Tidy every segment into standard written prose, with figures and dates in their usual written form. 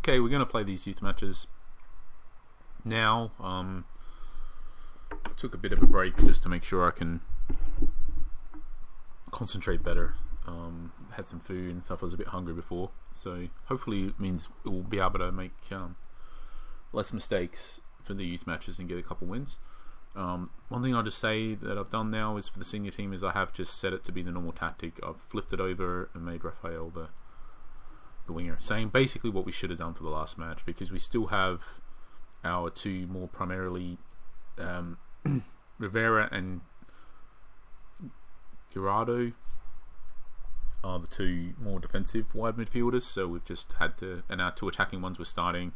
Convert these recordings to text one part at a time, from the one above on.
okay, we're going to play these youth matches now. I took a bit of a break just to make sure I can concentrate better. Had some food and stuff. I was a bit hungry before, so hopefully it means we'll be able to make less mistakes for the youth matches and get a couple wins. One thing I'll just say that I've done now is for the senior team is I have just set it to be the normal tactic. I've flipped it over and made Rafael the winger, saying basically what we should have done for the last match, because we still have our two more primarily Rivera and Gerardo are the two more defensive wide midfielders, so we've just had to, and our two attacking ones were starting,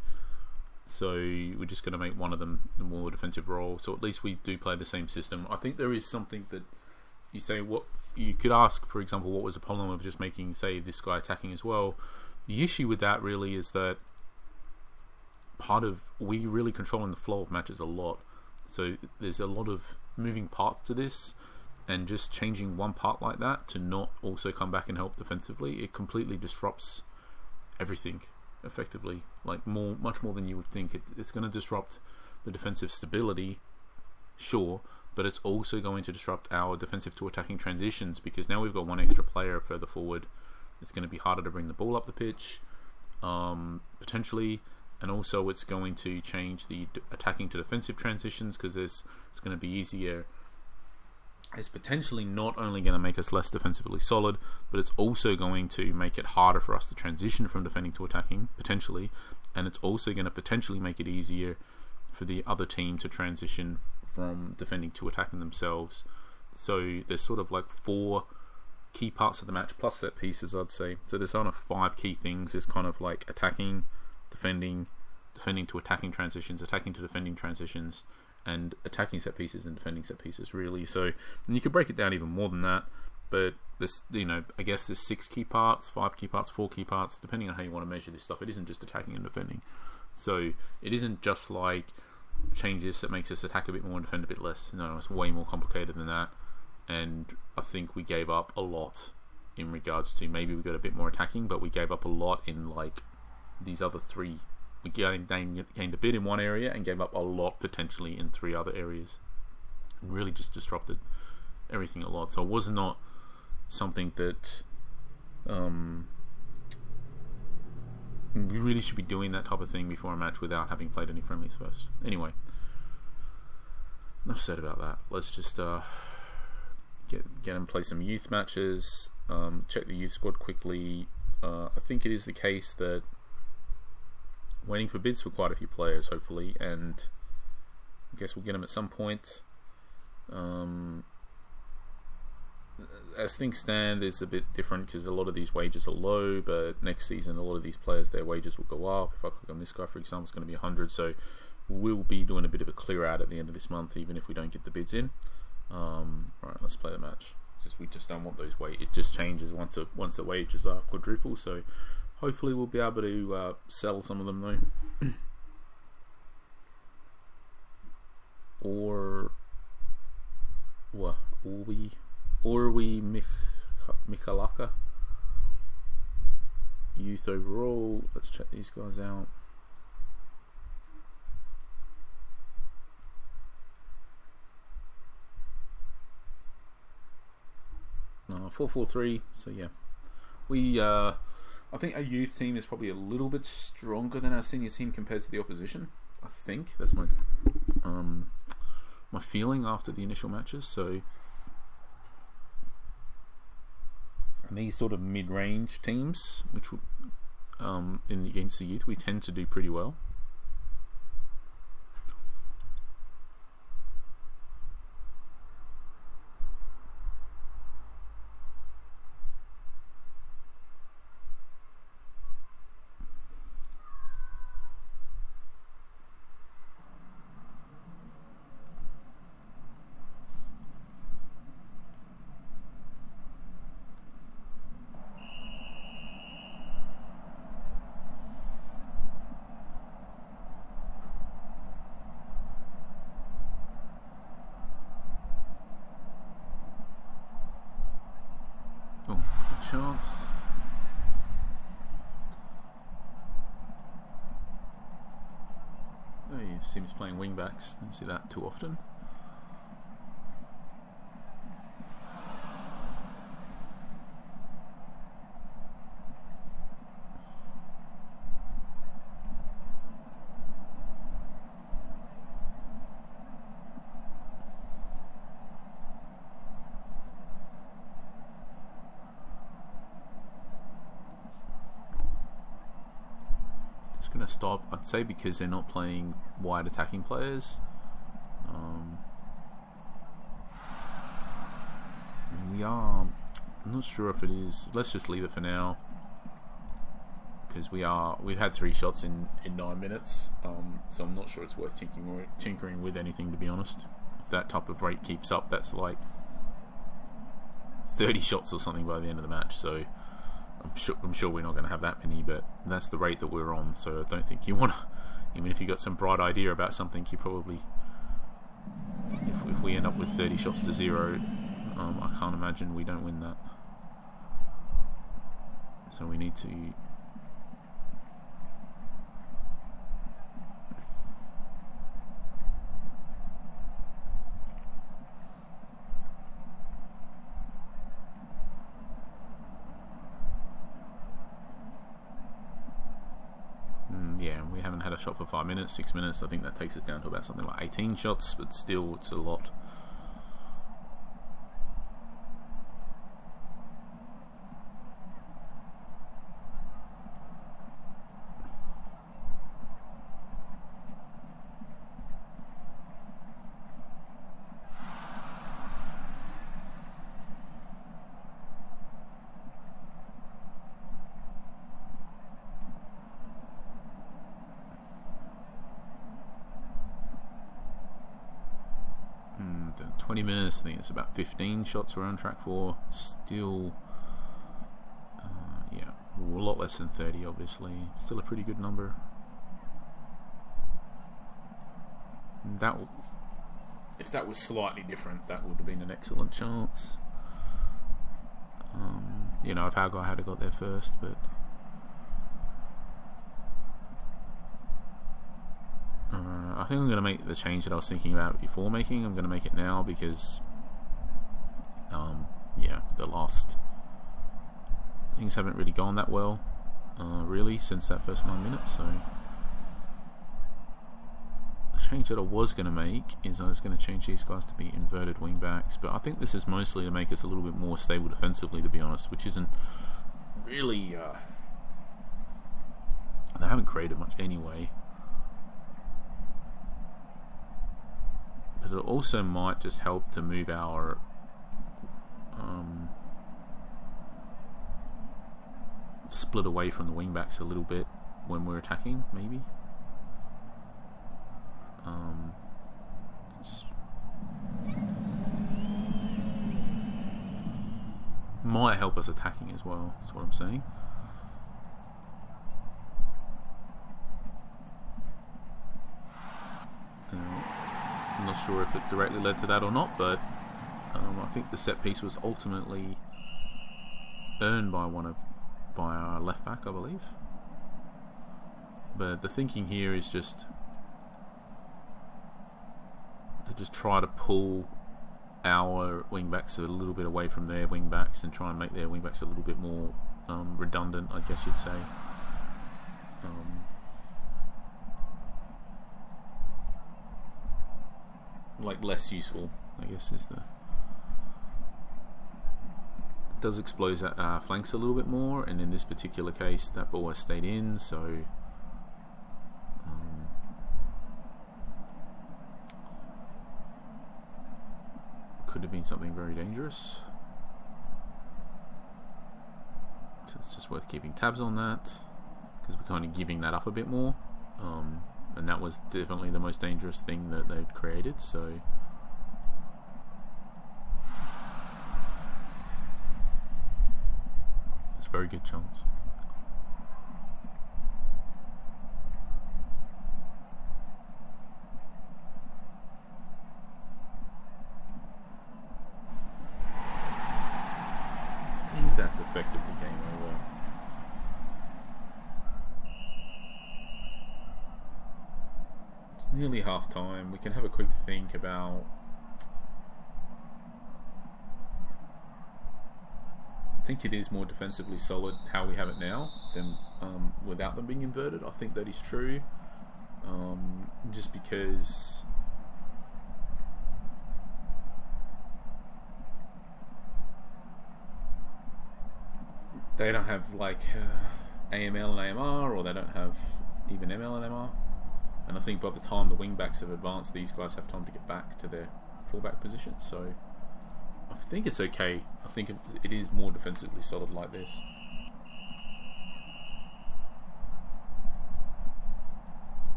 so we're just going to make one of them the more defensive role, so at least we do play the same system. I think there is something that you say, what you could ask, for example, what was the problem of just making, say, this guy attacking as well. The issue with that really is that we really controlling the flow of matches a lot, so there's a lot of moving parts to this, and just changing one part like that to not also come back and help defensively, it completely disrupts everything effectively, like much more than you would think. It's going to disrupt the defensive stability, sure, but it's also going to disrupt our defensive to attacking transitions, because now we've got one extra player further forward. It's going to be harder to bring the ball up the pitch, potentially, and also it's going to change the attacking to defensive transitions, because it's going to be easier. It's potentially not only going to make us less defensively solid, but it's also going to make it harder for us to transition from defending to attacking, potentially, and it's also going to potentially make it easier for the other team to transition from defending to attacking themselves. So there's sort of like 4 key parts of the match, plus set pieces, I'd say. So there's kind of 5 key things. There's kind of like attacking, defending to attacking transitions, attacking to defending transitions, and attacking set pieces and defending set pieces, really. So, and you could break it down even more than that, but this, I guess there's 6 key parts, 5 key parts, 4 key parts, depending on how you want to measure this stuff. It isn't just attacking and defending. So it isn't just like change this that makes us attack a bit more and defend a bit less. No, it's way more complicated than that. And I think we gave up a lot in regards to, maybe we got a bit more attacking, but we gave up a lot in like these other 3. We gained a bit in one area and gave up a lot potentially in 3 other areas. And really just disrupted everything a lot. So it was not something that we really should be doing that type of thing before a match without having played any friendlies first. Anyway, enough said about that. Let's just get and play some youth matches. Check the youth squad quickly. I think it is the case that waiting for bids for quite a few players, hopefully, and I guess we'll get them at some point. As things stand, it's a bit different because a lot of these wages are low, but next season a lot of these players, their wages will go up. If I click on this guy, for example, it's going to be 100, so we'll be doing a bit of a clear out at the end of this month, even if we don't get the bids in. Right, let's play the match. We just don't want those wages. It just changes once the wages are quadruple, so hopefully we'll be able to sell some of them though. Or we Michalaka youth overall. Let's check these guys out. No, 4-4-3. So yeah, we I think our youth team is probably a little bit stronger than our senior team compared to the opposition. I think that's my my feeling after the initial matches. So, and these sort of mid-range teams, which against the youth, we tend to do pretty well. Chance. this team's playing wing backs. Don't see that too often. Going to stop, I'd say, because they're not playing wide attacking players. I'm not sure if it is. Let's just leave it for now, because we've had 3 shots in 9 minutes, so I'm not sure it's worth tinkering with anything, to be honest. If that type of rate keeps up, that's like 30 shots or something by the end of the match, so I'm sure we're not going to have that many, but that's the rate that we're on, so I don't think you want to, even if you got some bright idea about something, you probably, if we end up with 30 shots to 0, I can't imagine we don't win that. So we need to we haven't had a shot for 5 minutes, 6 minutes. I think that takes us down to about something like 18 shots, but still, it's a lot. Done 20 minutes, I think it's about 15 shots we're on track for. Still, a lot less than 30, obviously. Still a pretty good number. If that was slightly different, that would have been an excellent chance. If our guy had got there first, but I think I'm going to make the change that I was thinking about before making. I'm going to make it now because, the last things haven't really gone that well, really, since that first 9 minutes. So the change that I was going to make is I was going to change these guys to be inverted wing backs, but I think this is mostly to make us a little bit more stable defensively, to be honest, which isn't really. They haven't created much anyway. But it also might just help to move our split away from the wing backs a little bit when we're attacking, maybe. Might help us attacking as well, is what I'm saying. I'm not sure if it directly led to that or not, but I think the set piece was ultimately earned by our left back, I believe. But the thinking here is just to try to pull our wing backs a little bit away from their wing backs and try and make their wing backs a little bit more redundant, I guess you'd say. Like less useful, I guess, is the. Does expose flanks a little bit more, and in this particular case, that ball has stayed in, so. Could have been something very dangerous. So it's just worth keeping tabs on that, because we're kind of giving that up a bit more. And that was definitely the most dangerous thing that they'd created, so it's a very good chance. I think that's effectively game over. nearly half time. We can have a quick think about. I think it is more defensively solid how we have it now than without them being inverted. I think that is true. Just because they don't have like AML and AMR, or they don't have even ML and MR. And I think by the time the wing backs have advanced, these guys have time to get back to their fullback positions. So I think it's okay. I think it is more defensively solid like this.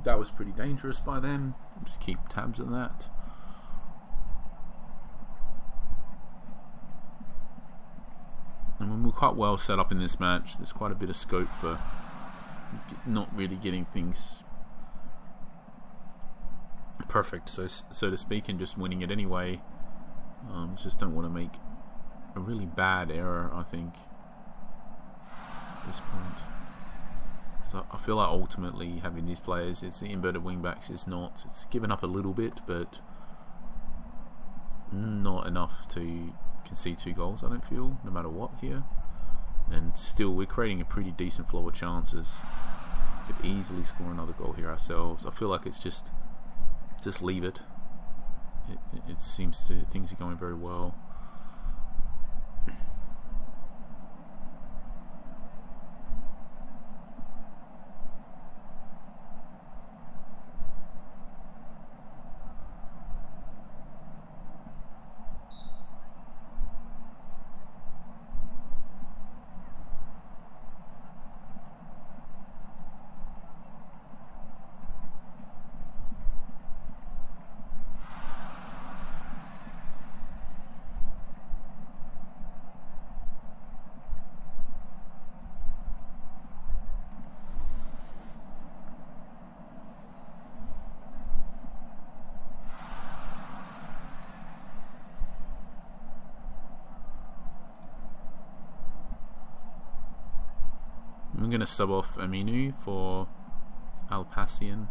That was pretty dangerous by them. Just keep tabs on that. And we're quite well set up in this match. There's quite a bit of scope for not really getting things perfect, so to speak, and just winning it anyway. Just don't want to make a really bad error, I think, at this point. So I feel like ultimately having these players, it's the inverted wingbacks, it's given up a little bit, but not enough to concede 2 goals, I don't feel, no matter what here. And still, we're creating a pretty decent flow of chances. Could easily score another goal here ourselves. I feel like it's just leave it. It seems things are going very well. I'm going to sub off Aminu for Alpassian.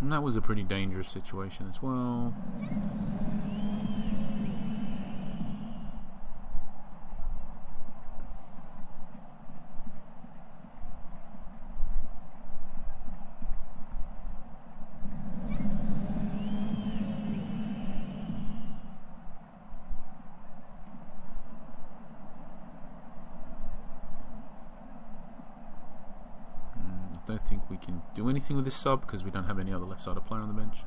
And that was a pretty dangerous situation as well. I don't think we can do anything with this sub because we don't have any other left-sided player on the bench.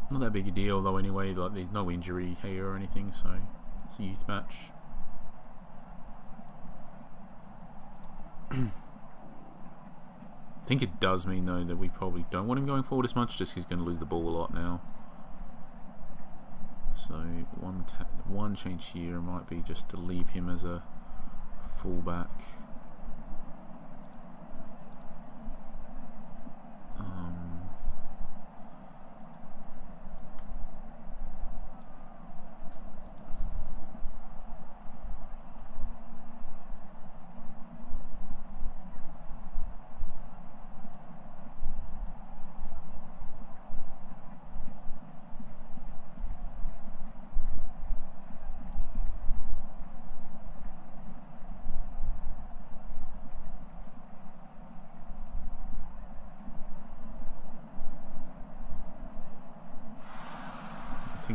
Not that big a deal though anyway, like there's no injury here or anything, so it's a youth match. I think it does mean though that we probably don't want him going forward as much, just because he's going to lose the ball a lot now. So one change here might be just to leave him as a fullback.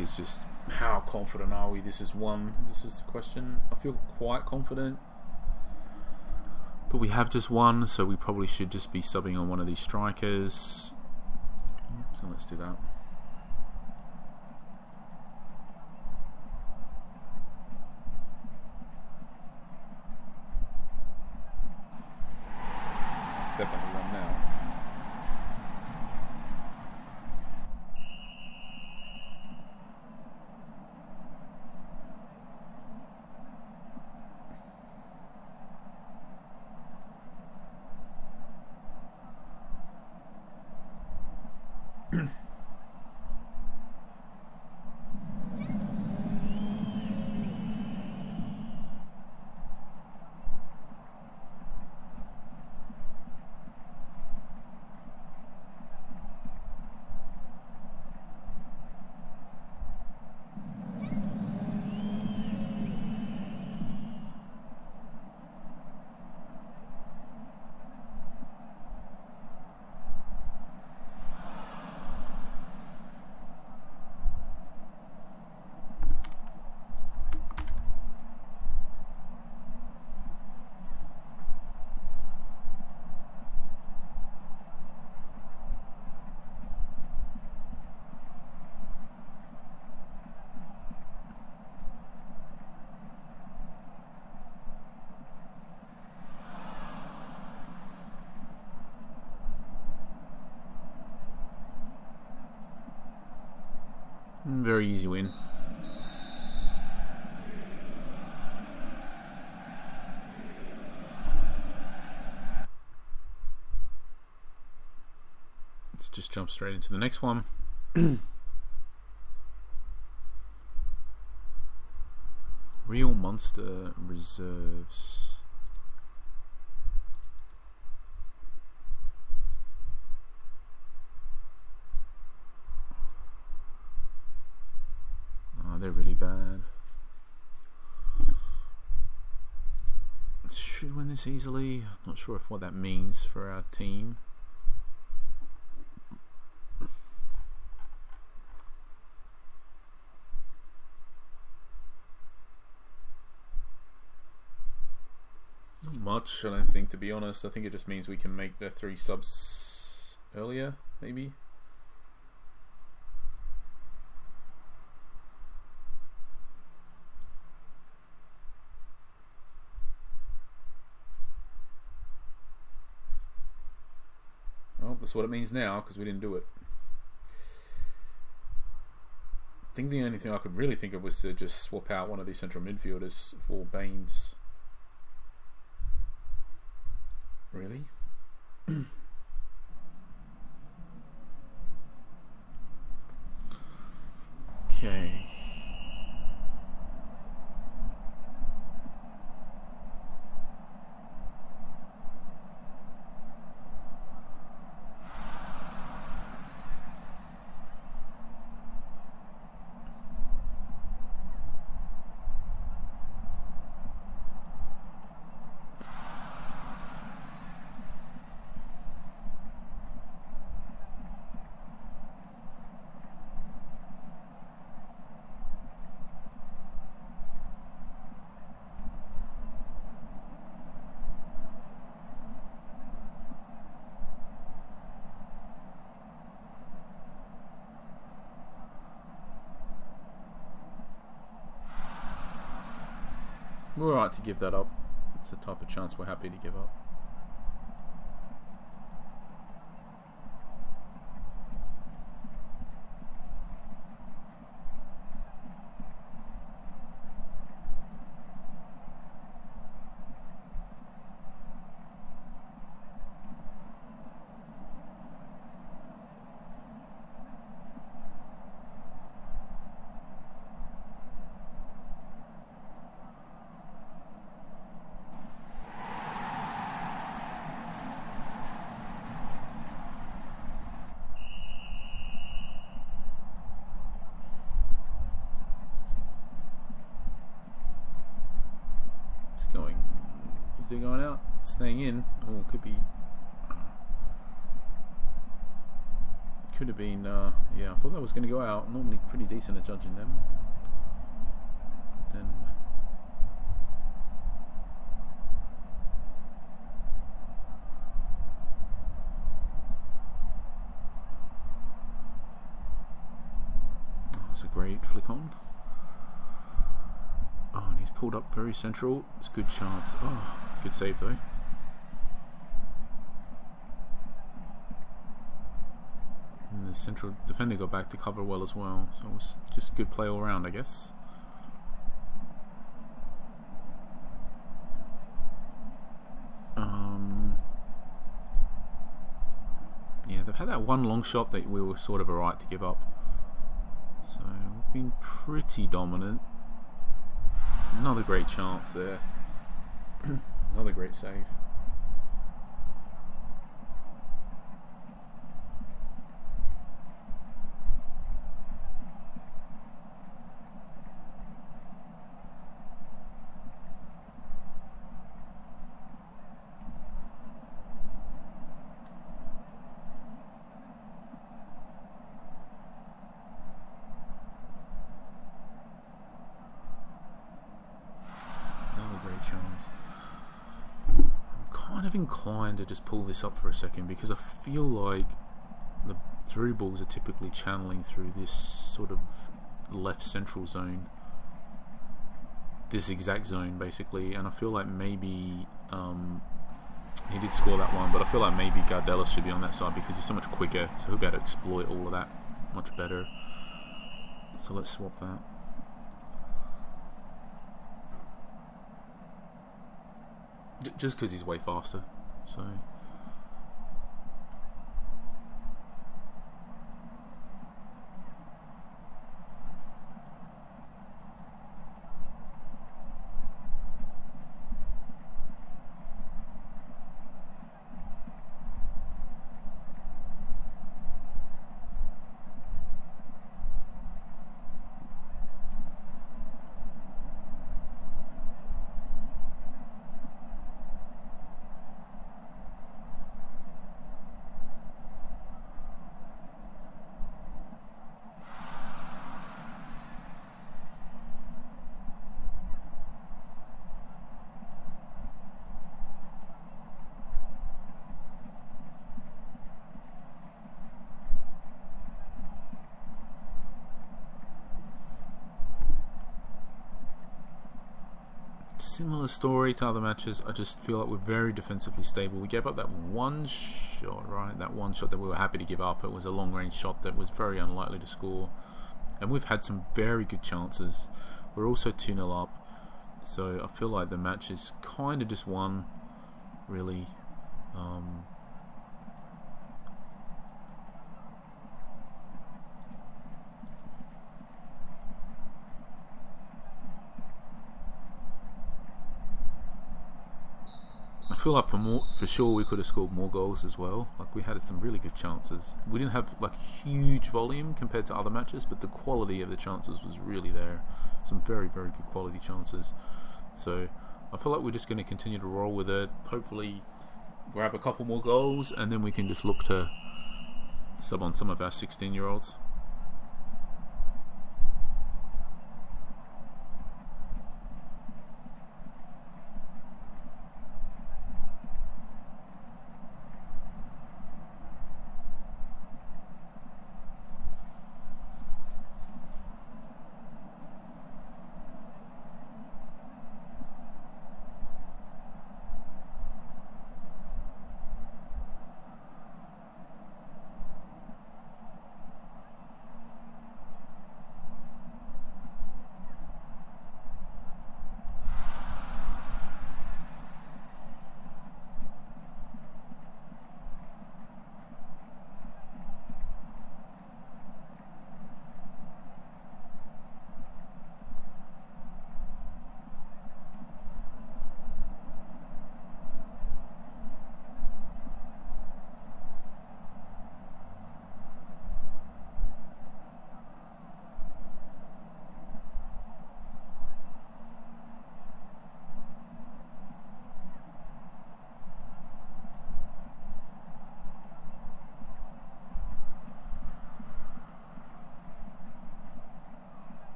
think it's just how confident are we? This is the question. I feel quite confident, but we have just one, so we probably should just be subbing on one of these strikers. So let's do that. It's definitely one now. Very easy win. Let's just jump straight into the next one. Real Monster Reserves. They're really bad. Should win this easily. Not sure if what that means for our team. Not much, I don't think, to be honest. I think it just means we can make the 3 subs earlier, maybe. That's what it means now, because we didn't do it. I think the only thing I could really think of was to just swap out one of these central midfielders for Baines. Really? Okay. We're alright to give that up. It's the type of chance we're happy to give up. Is it going out? Staying in? Oh, could have been, yeah, I thought that was going to go out. Normally pretty decent at judging them. But then... Oh, that's a great flick on. Oh, and he's pulled up very central. It's a good chance. Oh, good save though. And the central defender got back to cover well as well, so it was just good play all round, I guess. Yeah, they've had that one long shot that we were sort of alright to give up. So we've been pretty dominant. Another great chance there. Another great save. Chance. I'm kind of inclined to just pull this up for a second because I feel like the through balls are typically channeling through this sort of left central zone, this exact zone basically, and I feel like maybe he did score that one, but I feel like maybe Gardella should be on that side because he's so much quicker, so he'll be able to exploit all of that much better. So let's swap that. Just because he's way faster, so... Similar story to other matches. I just feel like we're very defensively stable. We gave up that one shot, right? That one shot that we were happy to give up. It was a long range shot that was very unlikely to score. And we've had some very good chances. We're also 2-0 up. So I feel like the match is kind of just won, really. I feel like for sure we could have scored more goals as well. Like we had some really good chances. We didn't have like huge volume compared to other matches, but the quality of the chances was really there. Some very, very good quality chances. So I feel like we're just going to continue to roll with it. Hopefully grab a couple more goals and then we can just look to sub on some of our 16-year-olds.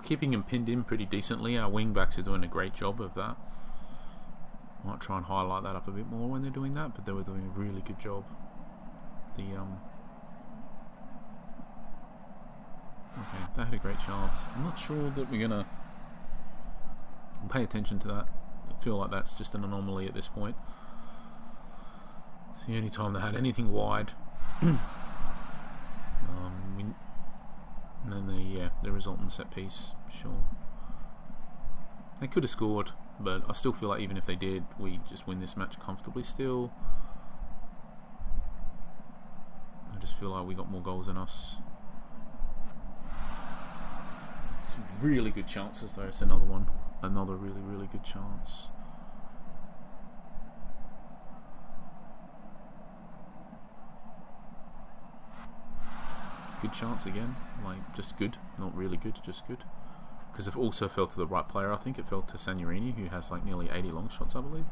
keeping him pinned in pretty decently. Our wing backs are doing a great job of that. Might try and highlight that up a bit more when they're doing that, but they were doing a really good job. Okay, they had a great chance. I'm not sure that we're gonna pay attention to that. I feel like that's just an anomaly at this point. It's the only time they had anything wide. And then the resultant set piece, sure. They could have scored, but I still feel like even if they did, we just win this match comfortably still. I just feel like we got more goals than us. Some really good chances though. It's another one. Another really, really good chance. Good chance again. Like, just good. Not really good, just good. Because it also fell to the right player, I think. It fell to Sanyarini, who has like nearly 80 long shots, I believe.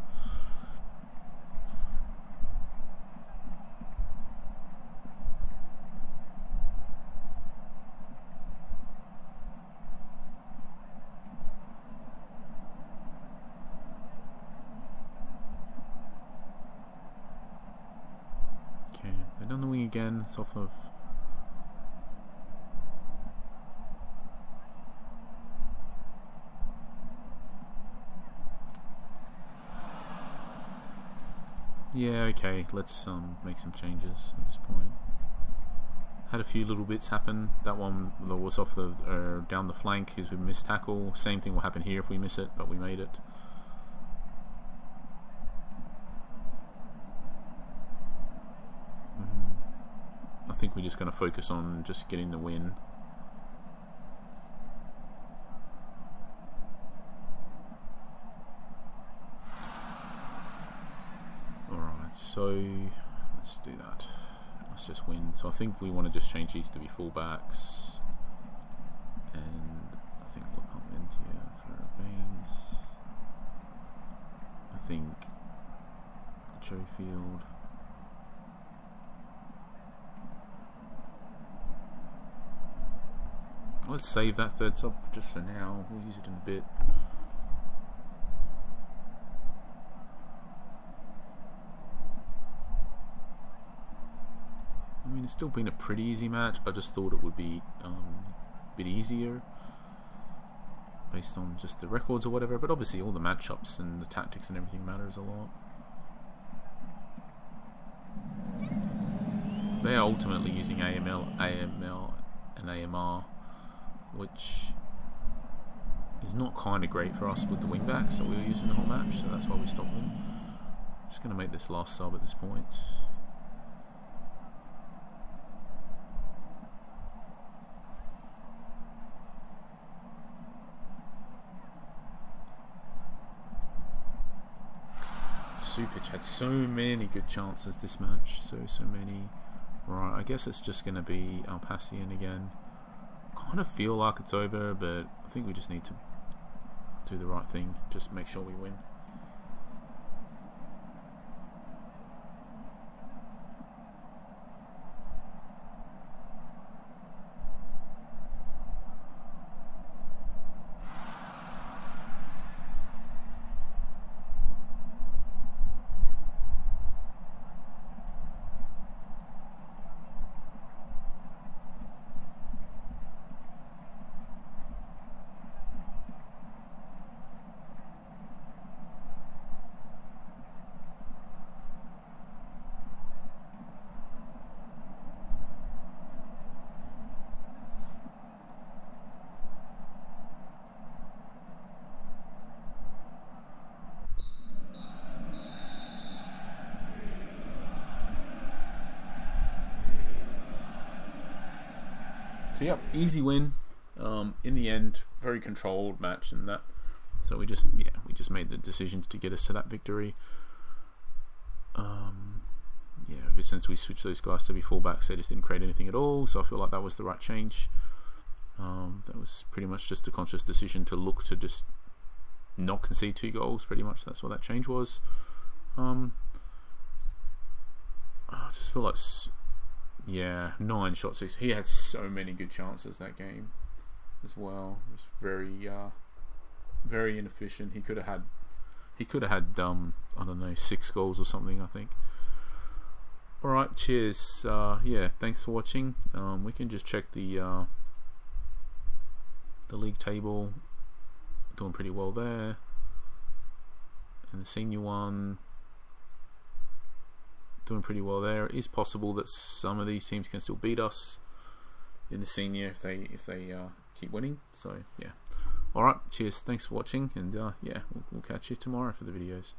Okay, they're down the wing again. It's off of... Yeah, okay, let's make some changes at this point. Had a few little bits happen. That one that was off the down the flank is we missed tackle. Same thing will happen here if we miss it, but we made it. I think we're just going to focus on just getting the win. So let's do that. Let's just win. So I think we want to just change these to be fullbacks, and I think we'll pump into for Baines. I think Joefield. Let's save that third sub just for now. We'll use it in a bit. I mean, it's still been a pretty easy match. I just thought it would be a bit easier based on just the records or whatever, but obviously all the matchups and the tactics and everything matters a lot. They are ultimately using AML and AMR, which is not kind of great for us with the wingbacks that we were using the whole match, so that's why we stopped them. Just going to make this last sub at this point. Supic had so many good chances this match, so many. Right, I guess it's just going to be Alpassian again. Kind of feel like it's over, but I think we just need to do the right thing, just make sure we win. So yep, easy win. In the end, very controlled match and that. So we just made the decisions to get us to that victory. Since we switched those guys to be fullbacks, they just didn't create anything at all. So I feel like that was the right change. That was pretty much just a conscious decision to look to just not concede 2 goals. Pretty much that's what that change was. I just feel like 9 shots. He had so many good chances that game. as well. It was very inefficient. He could have had I don't know, 6 goals or something, I think. Alright, cheers. Yeah, thanks for watching. We can just check the league table. Doing pretty well there. And the senior one, doing pretty well there. It is possible that some of these teams can still beat us in the senior if they keep winning. So yeah. Alright, cheers. Thanks for watching, and yeah, we'll catch you tomorrow for the videos.